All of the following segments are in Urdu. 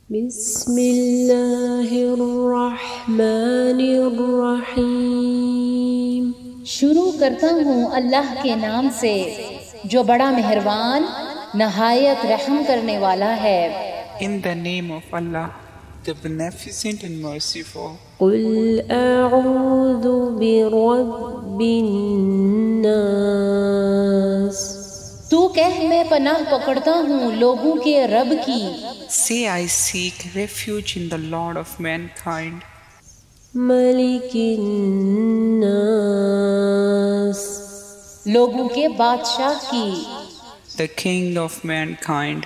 بسم اللہ الرحمن الرحیم۔ شروع کرتا ہوں اللہ کے نام سے جو بڑا مہربان نہایت رحم کرنے والا ہے۔ In the name of Allah, the Beneficent and Merciful. قل اعوذ برب الناس۔ تو کہہ میں پناہ پکڑتا ہوں لوگوں کے رب کی۔ Say, I seek refuge in the Lord of mankind. ملک الناس۔ لوگوں کے بادشاہ کی۔ The King of mankind.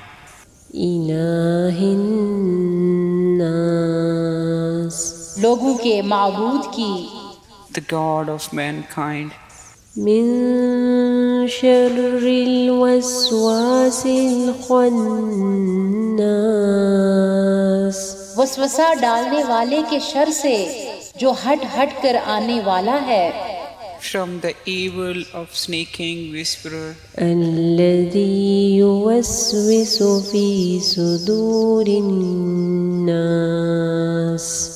الہ الناس۔ لوگوں کے معبود کی۔ The God of mankind. من شر الوسواس الخناس۔ وسوسہ ڈالنے والے کے شر سے جو ہٹ ہٹ کر آنے والا ہے۔ From the evil of sneaking whisperer. الذي يوسوس في صدور الناس۔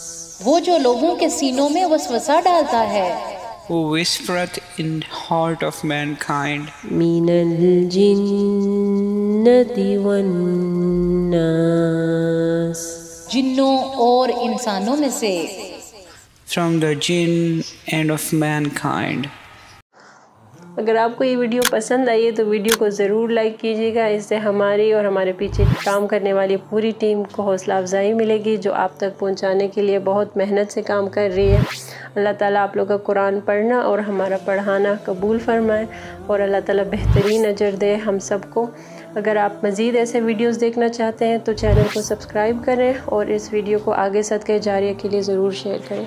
وہ جو لوگوں کے سینوں میں وسوسہ ڈالتا ہے۔ Who whispereth in heart of mankind. من الجنة والناس۔ جنوں اور انسانوں میں سے۔ From the jinn and of mankind. اگر آپ کو یہ ویڈیو پسند آئی ہے تو ویڈیو کو ضرور لائک کیجیے گا، اس سے ہماری اور ہمارے پیچھے کام کرنے والی پوری ٹیم کو حوصلہ افزائی ملے گی جو آپ تک پہنچانے کے لیے بہت محنت سے کام کر رہی ہے۔ اللہ تعالیٰ آپ لوگ کا قرآن پڑھنا اور ہمارا پڑھانا قبول فرمائے اور اللہ تعالیٰ بہترین اجر دے ہم سب کو۔ اگر آپ مزید ایسے ویڈیوز دیکھنا چاہتے ہیں تو چینل کو سبسکرائب کریں اور اس ویڈیو کو آگے صدقہ جاریہ کے لیے ضرور شیئر کریں۔